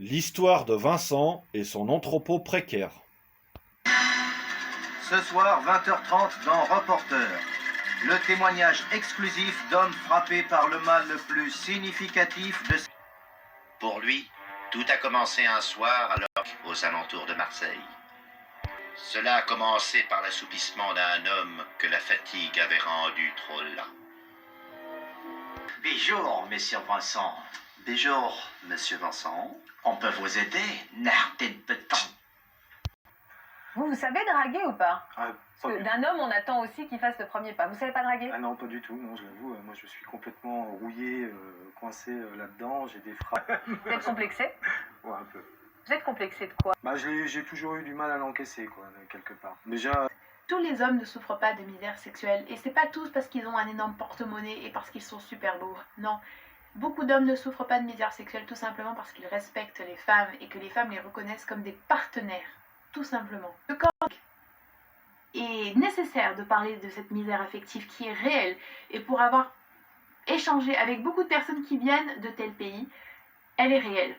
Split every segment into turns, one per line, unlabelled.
L'histoire de Vincent et son entrepôt précaire.
Ce soir, 20h30 dans Reporter. Le témoignage exclusif d'hommes frappés par le mal le plus significatif de...
Pour lui, tout a commencé un soir alors aux alentours de Marseille. Cela a commencé par l'assoupissement d'un homme que la fatigue avait rendu trop lent.
Bonjour, monsieur Vincent.
Bonjour, monsieur Vincent.
On peut vous aider, n'arrêtez de temps.
Vous savez draguer ou pas?
Ah,
Parce que d'un homme, on attend aussi qu'il fasse le premier pas. Vous savez pas draguer?
ah non, pas du tout, non, je l'avoue. Moi, je suis complètement rouillé, coincé là-dedans. J'ai des frappes.
Vous êtes complexé?
Ouais, un peu.
Vous êtes complexé de quoi?
Bah, j'ai toujours eu du mal à l'encaisser, quoi, quelque part. Déjà...
Tous les hommes ne souffrent pas de misère sexuelle, et c'est pas tous parce qu'ils ont un énorme porte-monnaie et parce qu'ils sont super beaux. Non. Beaucoup d'hommes ne souffrent pas de misère sexuelle tout simplement parce qu'ils respectent les femmes et que les femmes les reconnaissent comme des partenaires. Tout simplement. Le corps est nécessaire de parler de cette misère affective qui est réelle, et pour avoir échangé avec beaucoup de personnes qui viennent de tel pays, elle est réelle.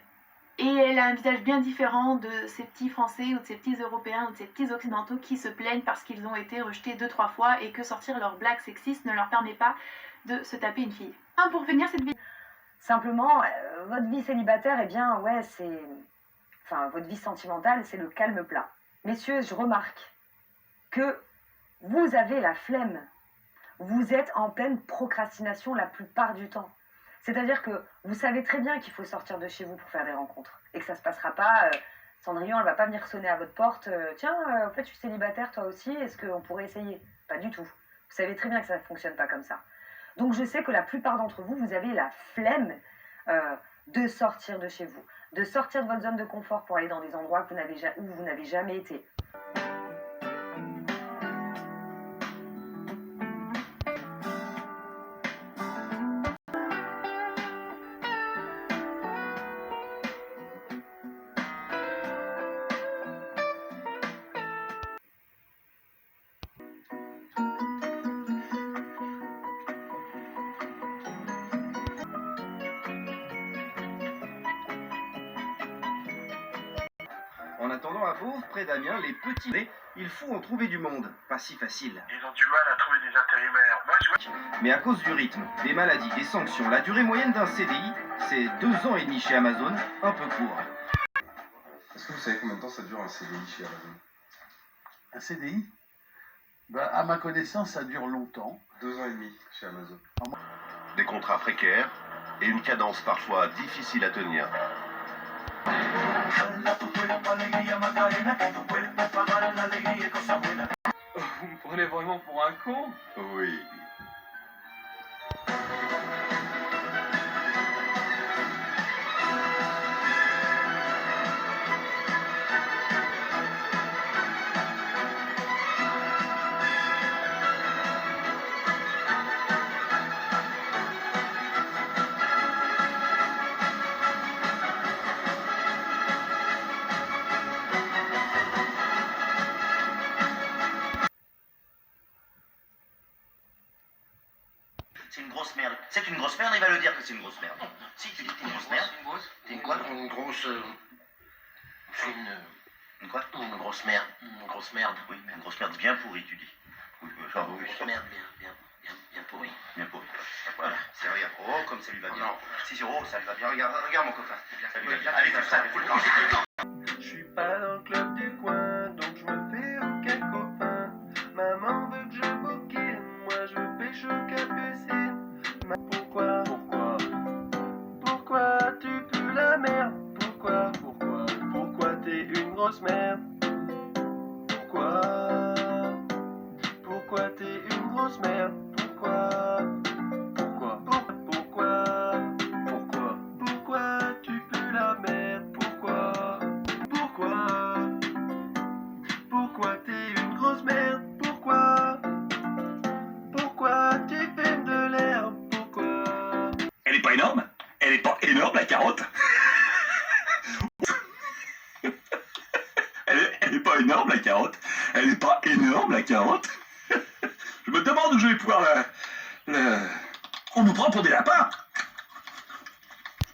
Et elle a un visage bien différent de ces petits Français ou de ces petits Européens ou de ces petits Occidentaux qui se plaignent parce qu'ils ont été rejetés 2-3 fois et que sortir leurs blagues sexistes ne leur permet pas de se taper une fille. Pour finir cette vidéo.
Simplement, votre vie célibataire, eh bien, ouais, c'est... Enfin, votre vie sentimentale, c'est le calme plat. Messieurs, je remarque que vous avez la flemme. Vous êtes en pleine procrastination la plupart du temps. C'est-à-dire que vous savez très bien qu'il faut sortir de chez vous pour faire des rencontres. Et que ça se passera pas... Cendrillon, elle va pas venir sonner à votre porte. Tiens, en fait, je suis célibataire, toi aussi, est-ce qu'on pourrait essayer? Pas du tout. Vous savez très bien que ça ne fonctionne pas comme ça. Donc je sais que la plupart d'entre vous, vous avez la flemme de sortir de chez vous. De sortir de votre zone de confort pour aller dans des endroits où vous n'avez jamais été.
En attendant à Beauvre, près d'Amiens, les petits... Il faut en trouver du monde. Pas si facile.
Ils ont du mal à trouver des intérimaires. Moi,
Mais à cause du rythme, des maladies, des sanctions, la durée moyenne d'un CDI, c'est 2 ans et demi chez Amazon, un peu court.
Est-ce que vous savez combien de temps ça dure un CDI chez Amazon?
Un CDI? Bah, à ma connaissance, ça dure longtemps.
2 ans et demi chez Amazon.
Des contrats précaires et une cadence parfois difficile à tenir.
vous me prenez vraiment pour un con?
Oui.
C'est une grosse merde. C'est une grosse merde, il va le dire que c'est une grosse merde. Si tu dis que t'es une grosse merde. T'es une quoi?
Une grosse...
Une quoi?
Une grosse merde. Une grosse merde.
Oui, mais une grosse merde bien pourrie, tu dis. Oui, genre, oui.
Une grosse merde bien pourrie.
Bien pourrie. Voilà, c'est regarde. Oh, comme ça lui va bien.
Non.
Si, oh, ça lui va bien. Regarde mon copain. Ça lui va bien.
Allez,
Allez, ça, faut le temps.
Je suis pas dans le club du coin, donc je me fais aucun copain. Maman veut que je bouquine, moi je pêche au capucine. Pourquoi tu pues la merde? Pourquoi t'es une grosse merde? Pourquoi t'es une grosse merde? Pourquoi tu pues la merde? Pourquoi t'es une grosse merde? Pourquoi tu fumes de l'herbe?
Elle est pas énorme? Elle est pas énorme, la carotte? Elle est pas énorme, la carotte? Elle est pas énorme, la carotte? Je me demande où je vais pouvoir la... On nous prend pour des lapins?